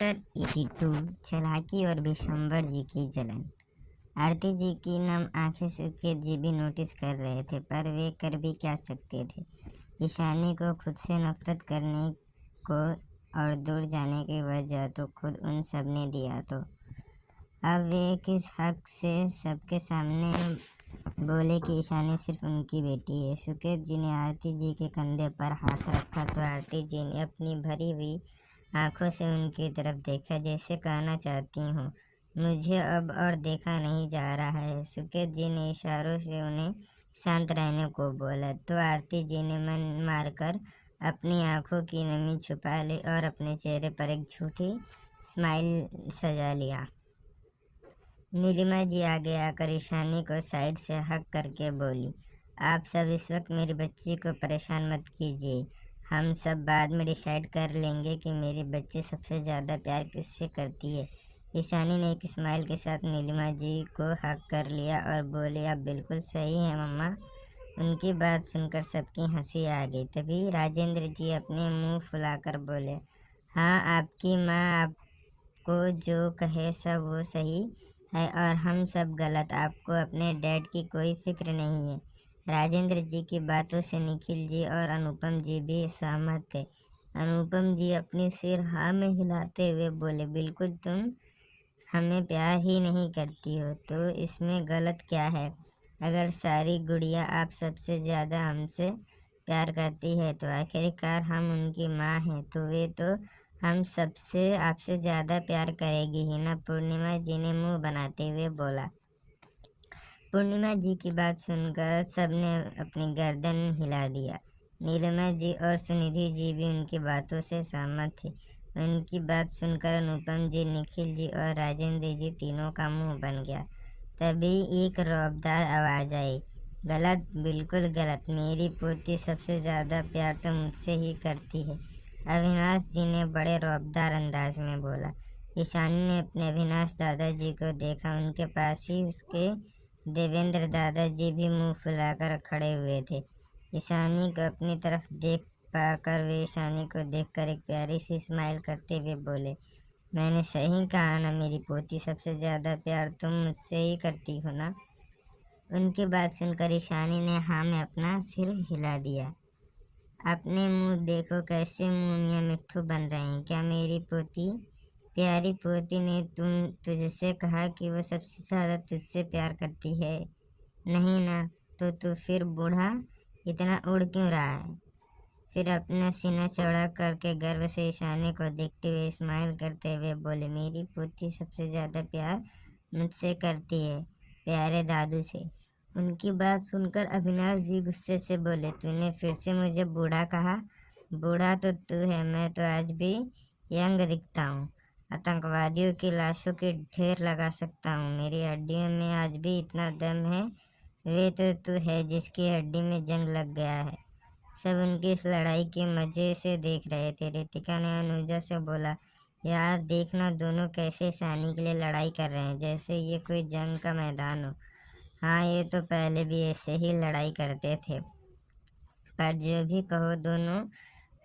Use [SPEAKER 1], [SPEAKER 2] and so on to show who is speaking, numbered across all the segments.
[SPEAKER 1] Chapter 82 चालाकी और विशंबर जी की जलन। आरती जी की नम आंखें सुकेत जी भी नोटिस कर रहे थे, पर वे कर भी क्या सकते थे। ईशानी को खुद से नफरत करने को और दूर जाने की वजह तो खुद उन सब ने दिया, तो अब वे किस हक से सबके सामने बोले कि ईशानी सिर्फ उनकी बेटी है। सुकेत जी ने आरती जी के कंधे पर हाथ रखा तो आरती जी ने अपनी भरी हुई आंखों से उनकी तरफ देखा, जैसे कहना चाहती हूँ मुझे अब और देखा नहीं जा रहा है। सुकेत जी ने इशारों से उन्हें शांत रहने को बोला, तो आरती जी ने मन मारकर अपनी आंखों की नमी छुपा ली और अपने चेहरे पर एक झूठी स्माइल सजा लिया। नीलिमा जी आगे आकर ईशानी को साइड से हक करके बोली, आप सब इस वक्त मेरी बच्ची को परेशान मत कीजिए। हम सब बाद में डिसाइड कर लेंगे कि मेरी बच्ची सबसे ज़्यादा प्यार किससे करती है। ईशानी ने एक स्माइल के साथ नीलिमा जी को हक कर लिया और बोली, आप बिल्कुल सही हैं मम्मा। उनकी बात सुनकर सबकी हंसी आ गई। तभी राजेंद्र जी अपने मुंह फुलाकर बोले, हाँ आपकी माँ आपको जो कहे सब वो सही है और हम सब गलत। आपको अपने डैड की कोई फिक्र नहीं है। राजेंद्र जी की बातों से निखिल जी और अनुपम जी भी सहमत थे। अनुपम जी अपनी सिर हाँ में हिलाते हुए बोले, बिल्कुल तुम हमें प्यार ही नहीं करती हो तो इसमें गलत क्या है। अगर सारी गुड़िया आप सबसे ज़्यादा हमसे प्यार करती है तो आखिरकार हम उनकी माँ हैं, तो वे तो हम सबसे आपसे ज़्यादा प्यार करेगी ही ना। पूर्णिमा जी ने मुंह बनाते हुए बोला। पूर्णिमा जी की बात सुनकर सबने अपनी गर्दन हिला दिया। नीलिमा जी और सुनिधि जी भी उनकी बातों से सहमत थे। उनकी बात सुनकर अनुपम जी, निखिल जी और राजेंद्र जी तीनों का मुंह बन गया। तभी एक रौबदार आवाज़ आई, गलत, बिल्कुल गलत। मेरी पोती सबसे ज़्यादा प्यार तो मुझसे ही करती है। अविनाश जी ने बड़े रौबदार अंदाज में बोला। ईशानी ने अपने अविनाश दादाजी को देखा। उनके पास ही उसके देवेंद्र दादाजी भी मुंह फुलाकर खड़े हुए थे। ईशानी को अपनी तरफ देख पाकर वे ईशानी को देखकर एक प्यारी सी स्माइल करते हुए बोले, मैंने सही कहा ना मेरी पोती, सबसे ज़्यादा प्यार तुम मुझसे ही करती हो ना। उनकी बात सुनकर ईशानी ने हाँ में अपना सिर हिला दिया। अपने मुंह देखो कैसे मुंह मियाँ मिट्ठू बन रहे हैं। क्या मेरी पोती, प्यारी पोती ने तुझसे कहा कि वो सबसे ज़्यादा तुझसे प्यार करती है? नहीं ना, तो तू फिर बूढ़ा इतना उड़ क्यों रहा है? फिर अपना सीना चौड़ा करके गर्व से ईशानी को देखते हुए स्माइल करते हुए बोले, मेरी पोती सबसे ज़्यादा प्यार मुझसे करती है, प्यारे दादू से। उनकी बात सुनकर अविनाश जी गुस्से से बोले, तूने फिर से मुझे बूढ़ा कहा? बूढ़ा तो तू है, मैं तो आज भी यंग दिखता हूँ। आतंकवादियों की लाशों के ढेर लगा सकता हूँ, मेरी हड्डियों में आज भी इतना दम है। वे तो तू है जिसकी हड्डी में जंग लग गया है। सब उनकी इस लड़ाई के मज़े से देख रहे थे। रितिका ने अनुजा से बोला, यार देखना दोनों कैसे ईशानी के लिए लड़ाई कर रहे हैं, जैसे ये कोई जंग का मैदान हो। हाँ, ये तो पहले भी ऐसे ही लड़ाई करते थे, पर जो भी कहो दोनों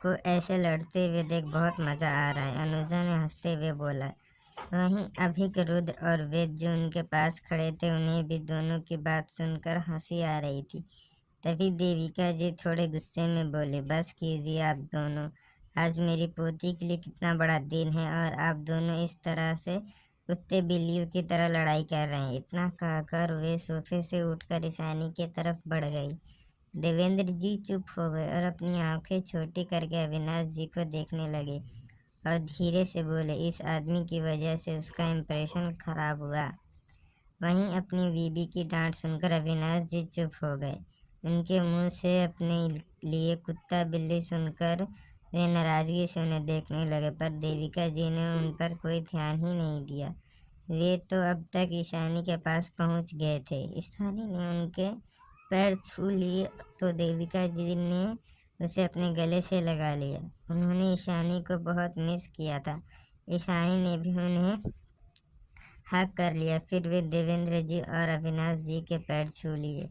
[SPEAKER 1] को ऐसे लड़ते हुए देख बहुत मज़ा आ रहा है, अनुजा ने हंसते हुए बोला। वहीं अभिक, रुद्र और वेद जो उनके पास खड़े थे, उन्हें भी दोनों की बात सुनकर हंसी आ रही थी। तभी देविका जी थोड़े गुस्से में बोले, बस कीजिए आप दोनों, आज मेरी पोती के लिए कितना बड़ा दिन है और आप दोनों इस तरह से कुत्ते बिल्लियों की तरह लड़ाई कर रहे हैं। इतना कहकर वे सोफे से उठकर ईशानी की तरफ बढ़ गई। देवेंद्र जी चुप हो गए और अपनी आंखें छोटी करके अविनाश जी को देखने लगे और धीरे से बोले, इस आदमी की वजह से उसका इम्प्रेशन खराब हुआ। वहीं अपनी बीबी की डांट सुनकर अविनाश जी चुप हो गए। उनके मुंह से अपने लिए कुत्ता बिल्ली सुनकर वे नाराजगी से उन्हें देखने लगे, पर देविका जी ने उन पर कोई ध्यान ही नहीं दिया। वे तो अब तक ईशानी के पास पहुंच गए थे। ईशानी ने उनके पैर छू लिए तो देविका जी ने उसे अपने गले से लगा लिया। उन्होंने ईशानी को बहुत मिस किया था। ईशानी ने भी उन्हें हक कर लिया। फिर वे देवेंद्र जी और अविनाश जी के पैर छू लिए।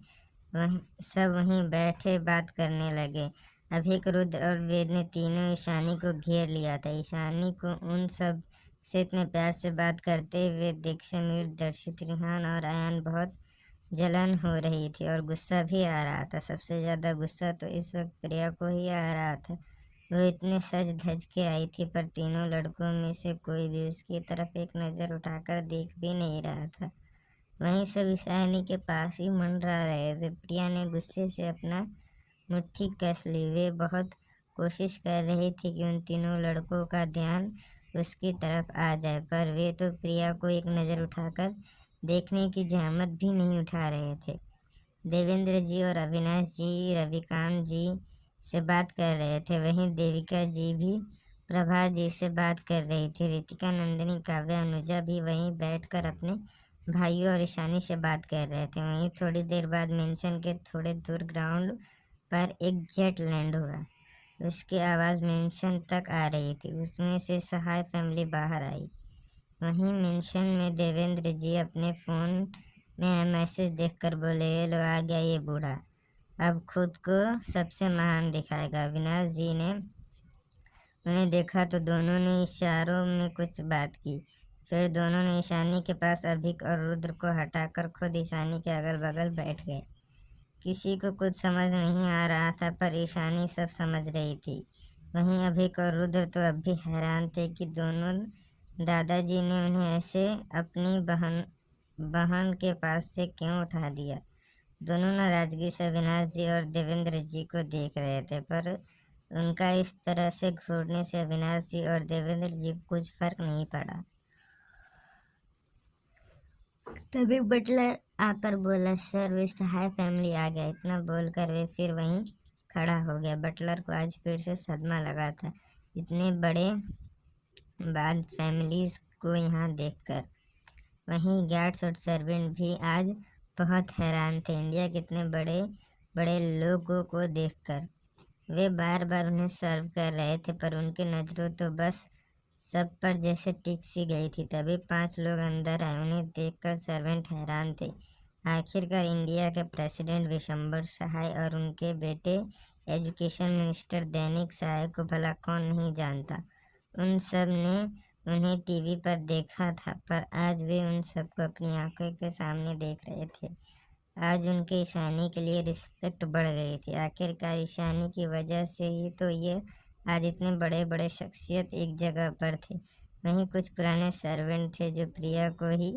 [SPEAKER 1] सब वहीं बैठे बात करने लगे। अभिक, रुद्र और वेद ने तीनों ईशानी को घेर लिया था। ईशानी को उन सब से इतने प्यार से बात करते हुए देख समीर, दर्शित, रिहान और आयान बहुत जलन हो रही थी और गुस्सा भी आ रहा था। सबसे ज़्यादा गुस्सा तो इस वक्त प्रिया को ही आ रहा था। वो इतने सज धज के आई थी पर तीनों लड़कों में से कोई भी उसकी तरफ एक नज़र उठाकर देख भी नहीं रहा था। वहीं सब ईशानी के पास ही मंडरा रहे थे। प्रिया ने गुस्से से अपना मुट्ठी कस ली। वे बहुत कोशिश कर रही थी कि उन तीनों लड़कों का ध्यान उसकी तरफ आ जाए, पर वे तो प्रिया को एक नज़र उठाकर देखने की जहमत भी नहीं उठा रहे थे। देवेंद्र जी और अविनाश जी रविकांत जी से बात कर रहे थे। वहीं देविका जी भी प्रभा जी से बात कर रही थी। रितिका, नंदिनी, काव्या, अनुजा भी वहीं बैठकर अपने भाइयों और ईशानी से बात कर रहे थे। वहीं थोड़ी देर बाद मेंशन के थोड़े दूर ग्राउंड पर एक जेट लैंड हुआ। उसकी आवाज़ मेंशन तक आ रही थी। उसमें से सहाय फैमिली बाहर आई। वहीं मेंशन में देवेंद्र जी अपने फ़ोन में मैसेज देखकर बोले, ये लो आ गया ये बूढ़ा, अब खुद को सबसे महान दिखाएगा। अविनाश जी ने उन्हें देखा तो दोनों ने इशारों में कुछ बात की। फिर दोनों ने ईशानी के पास अभिक और रुद्र को हटाकर खुद ईशानी के अगल बगल बैठ गए। किसी को कुछ समझ नहीं आ रहा था पर ईशानी सब समझ रही थी। वहीं अभिक और रुद्र तो अब भी हैरान थे कि दोनों दादाजी ने उन्हें ऐसे अपनी बहन के पास से क्यों उठा दिया। दोनों नाराजगी से अविनाश जी और देवेंद्र जी को देख रहे थे, पर उनका इस तरह से घूरने से अविनाश जी और देवेंद्र जी को कुछ फर्क नहीं पड़ा। तभी बटलर आकर बोला, सर वे सहाय फैमिली आ गया। इतना बोलकर वे फिर वहीं खड़ा हो गया। बटलर को आज फिर से सदमा लगा था, इतने बड़े बाद फैमिलीज को यहाँ देखकर। वहीं गार्ड्स और सर्वेंट भी आज बहुत हैरान थे इंडिया के इतने बड़े बड़े लोगों को देखकर। वे बार बार उन्हें सर्व कर रहे थे पर उनकी नज़रों तो बस सब पर जैसे टिक सी गई थी। तभी 5 लोग अंदर आए। उन्हें देखकर सर्वेंट हैरान थे। आखिरकार इंडिया के प्रेसिडेंट विशंबर सहाय और उनके बेटे एजुकेशन मिनिस्टर दैनिक सहाय को भला कौन नहीं जानता। उन सब ने उन्हें टीवी पर देखा था पर आज वे उन सबको अपनी आंखों के सामने देख रहे थे। आज उनके ईशानी के लिए रिस्पेक्ट बढ़ गई थी। आखिरकार ईशानी की वजह से ही तो ये आज इतने बड़े बड़े शख्सियत एक जगह पर थे। वहीं कुछ पुराने सर्वेंट थे जो प्रिया को ही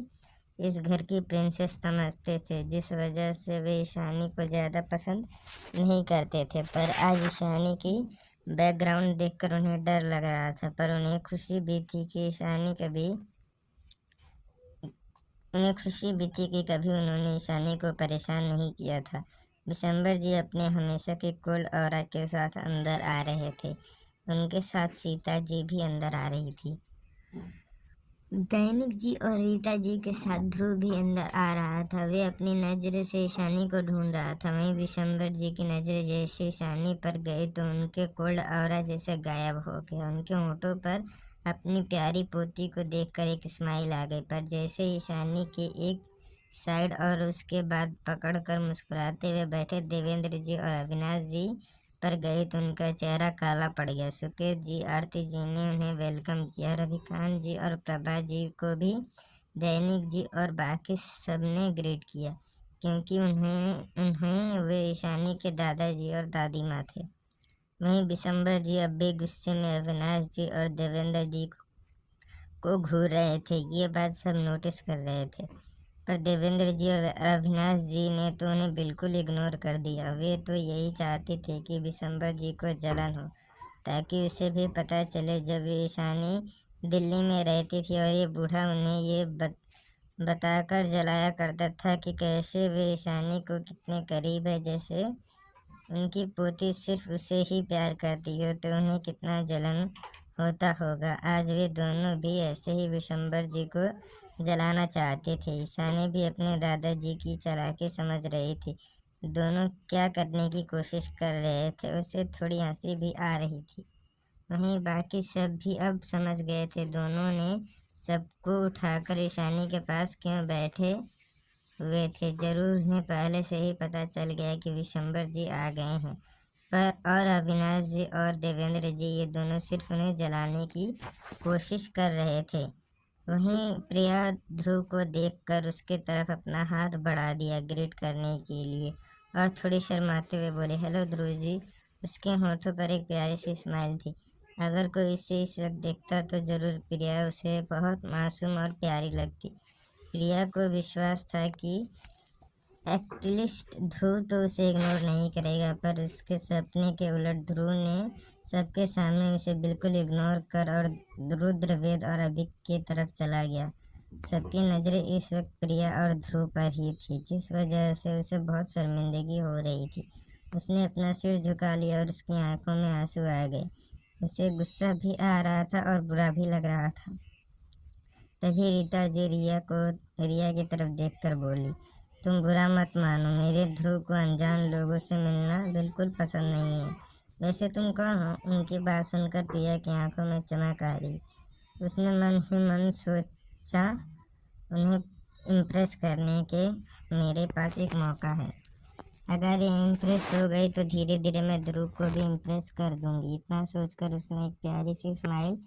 [SPEAKER 1] इस घर की प्रिंसेस समझते थे, जिस वजह से वे ईशानी को ज़्यादा पसंद नहीं करते थे। पर आज ईशानी की बैकग्राउंड देखकर उन्हें डर लग रहा था, पर उन्हें खुशी भी थी कि कभी उन्होंने ईशानी को परेशान नहीं किया था। दिसंबर जी अपने हमेशा के कूल ऑरा के साथ अंदर आ रहे थे। उनके साथ सीता जी भी अंदर आ रही थी। दैनिक जी और रीता जी के साथ ध्रुव भी अंदर आ रहा था। वे अपनी नज़र से ईशानी को ढूंढ रहा था। वहीं विशंबर जी की नज़र जैसे ईशानी पर गई तो उनके कोल्ड ऑरा जैसे गायब हो गया। उनके होंठों पर अपनी प्यारी पोती को देखकर एक स्माइल आ गई, पर जैसे ईशानी के एक साइड और उसके बाद पकड़कर मुस्कुराते हुए बैठे देवेंद्र जी और अविनाश जी पर गई तो उनका चेहरा काला पड़ गया। सुकेत जी, आरती जी ने उन्हें वेलकम किया। रविकांत जी और प्रभा जी को भी दैनिक जी और बाकी सब ने ग्रीट किया, क्योंकि उन्हें वे ईशानी के दादाजी और दादी माँ थे। वहीं दिसंबर जी अब भी गुस्से में अविनाश जी और देवेंद्र जी को घूर रहे थे। ये बात सब नोटिस कर रहे थे, पर देवेंद्र जी और अविनाश जी ने तो उन्हें बिल्कुल इग्नोर कर दिया। वे तो यही चाहते थे कि दिसंबर जी को जलन हो, ताकि उसे भी पता चले जब ईशानी दिल्ली में रहती थी और ये बूढ़ा उन्हें ये बताकर जलाया करता था कि कैसे वे ईशानी को कितने करीब है, जैसे उनकी पोती सिर्फ उसे ही प्यार करती हो, तो उन्हें कितना जलन होता होगा। आज वे दोनों भी ऐसे ही विशंबर जी को जलाना चाहते थे। ईशानी भी अपने दादाजी की चालाकी समझ रही थी। दोनों क्या करने की कोशिश कर रहे थे, उसे थोड़ी हंसी भी आ रही थी। वहीं बाकी सब भी अब समझ गए थे दोनों ने सबको उठाकर ईशानी के पास क्यों बैठे हुए थे। जरूर उन्हें पहले से ही पता चल गया कि विशंबर जी आ गए हैं। पर और अविनाश जी और देवेंद्र जी ये दोनों सिर्फ उन्हें जलाने की कोशिश कर रहे थे। वहीं प्रिया ध्रुव को देखकर उसके तरफ अपना हाथ बढ़ा दिया ग्रीट करने के लिए और थोड़ी शर्माते हुए बोले, हेलो ध्रुव जी। उसके होठों पर एक प्यारी सी स्माइल थी। अगर कोई इसे इस वक्त देखता तो जरूर प्रिया उसे बहुत मासूम और प्यारी लगती। प्रिया को विश्वास था कि एटलीस्ट ध्रुव तो उसे इग्नोर नहीं करेगा, पर उसके सपने के उलट ध्रुव ने सबके सामने उसे बिल्कुल इग्नोर कर और रुद्रवेद और अभिक की तरफ चला गया। सबकी नज़रें इस वक्त प्रिया और ध्रुव पर ही थी, जिस वजह से उसे बहुत शर्मिंदगी हो रही थी। उसने अपना सिर झुका लिया और उसकी आंखों में आंसू आ गए। उसे गुस्सा भी आ रहा था और बुरा भी लग रहा था। तभी रीता जी रिया की तरफ देखकर बोली, तुम बुरा मत मानो, मेरे ध्रुव को अनजान लोगों से मिलना बिल्कुल पसंद नहीं है। वैसे तुम कौन हो? उनकी बात सुनकर प्रिया की आंखों में चमक आ गई। उसने मन ही मन सोचा, उन्हें इम्प्रेस करने के मेरे पास एक मौका है। अगर ये इम्प्रेस हो गई तो धीरे धीरे मैं ध्रुव को भी इम्प्रेस कर दूंगी। इतना सोचकर उसने एक प्यारी सी स्माइल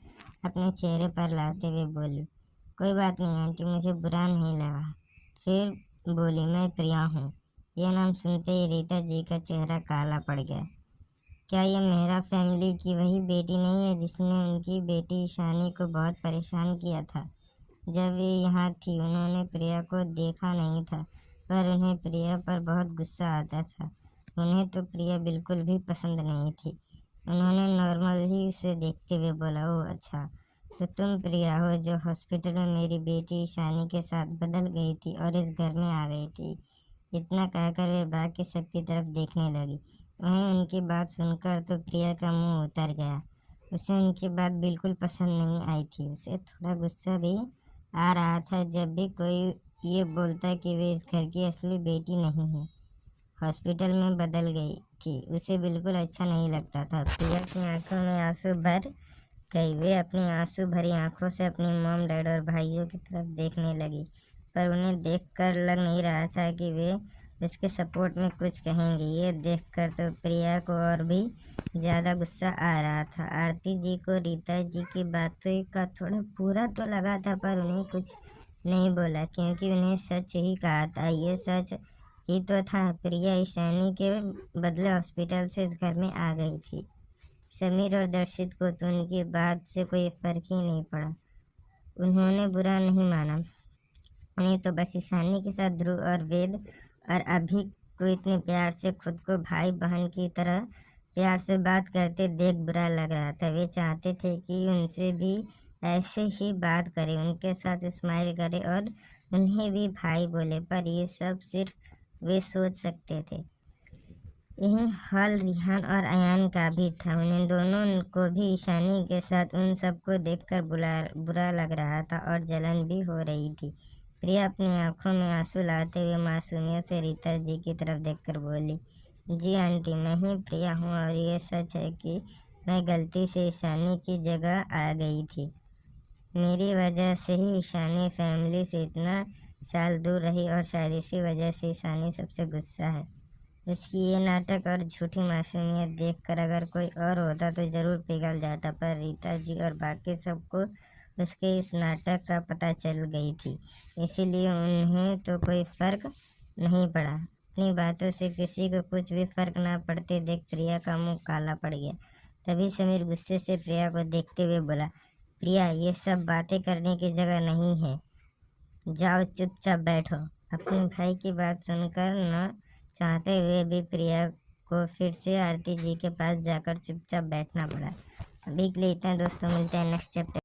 [SPEAKER 1] अपने चेहरे पर लाते हुए बोली, कोई बात नहीं आंटी, मुझे बुरा नहीं लगा। फिर बोली, मैं प्रिया हूँ। यह नाम सुनते ही रीता जी का चेहरा काला पड़ गया। क्या ये मेहरा फैमिली की वही बेटी नहीं है जिसने उनकी बेटी ईशानी को बहुत परेशान किया था? जब वे यहाँ थी उन्होंने प्रिया को देखा नहीं था, पर उन्हें प्रिया पर बहुत गुस्सा आता था। उन्हें तो प्रिया बिल्कुल भी पसंद नहीं थी। उन्होंने नॉर्मल ही उसे देखते हुए बोला, ओह अच्छा, तो तुम प्रिया हो जो हॉस्पिटल में मेरी बेटी ईशानी के साथ बदल गई थी और इस घर में आ गई थी। इतना कहकर वे भाग के सबकी तरफ देखने लगी। वहीं उनकी बात सुनकर तो प्रिया का मुंह उतर गया। उसे उनकी बात बिल्कुल पसंद नहीं आई थी। उसे थोड़ा गुस्सा भी आ रहा था जब भी कोई ये बोलता कि वे इस घर की असली बेटी नहीं है, हॉस्पिटल में बदल गई थी। उसे बिल्कुल अच्छा नहीं लगता था। प्रिया की आंखों में आंसू भर गई। वे अपनी आंसू भरी आंखों से अपनी मॉम, डैड और भाइयों की तरफ देखने लगी, पर उन्हें देखकर लग नहीं रहा था कि वे उसके सपोर्ट में कुछ कहेंगे। ये देखकर तो प्रिया को और भी ज़्यादा गुस्सा आ रहा था। आरती जी को रीता जी की बातों का थोड़ा बुरा तो लगा था, पर उन्हें कुछ नहीं बोला क्योंकि उन्हें सच ही कहा था। ये सच ही तो था, प्रिया ईशानी के बदले हॉस्पिटल से इस घर में आ गई थी। समीर और दर्शित को तो उनकी बात से कोई फर्क ही नहीं पड़ा। उन्होंने बुरा नहीं माना। उन्हें तो बस ईशानी के साथ ध्रुव और वेद और अभी को इतने प्यार से खुद को भाई बहन की तरह प्यार से बात करते देख बुरा लग रहा था। वे चाहते थे कि उनसे भी ऐसे ही बात करे, उनके साथ स्माइल करे और उन्हें भी भाई बोले, पर ये सब सिर्फ वे सोच सकते थे। यही हाल रिहान और अयान का भी था। उन्हें दोनों को भी ईशानी के साथ उन सबको देखकर बुरा लग रहा था और जलन भी हो रही थी। प्रिया अपनी आंखों में आंसू लाते हुए मासूमियत से रीता जी की तरफ देखकर बोली, जी आंटी, मैं ही प्रिया हूँ और ये सच है कि मैं गलती से ईशानी की जगह आ गई थी। मेरी वजह से ही ईशानी फैमिली से इतना साल दूर रही और शायद इसी वजह से ईशानी सबसे गुस्सा है। उसकी ये नाटक और झूठी मासूमियत देखकर अगर कोई और होता तो जरूर पिघल जाता, पर रीता जी और बाकी सबको उसके इस नाटक का पता चल गई थी, इसीलिए उन्हें तो कोई फर्क नहीं पड़ा। अपनी बातों से किसी को कुछ भी फर्क ना पड़ते देख प्रिया का मुंह काला पड़ गया। तभी समीर गुस्से से प्रिया को देखते हुए बोला, प्रिया, ये सब बातें करने की जगह नहीं है, जाओ चुपचाप बैठो। अपने भाई की बात सुनकर न चाहते हुए भी प्रिया को फिर से आरती जी के पास जाकर चुपचाप बैठना पड़ा। अभी के लिए इतना दोस्तों, मिलते हैं नेक्स्ट चैप्टर।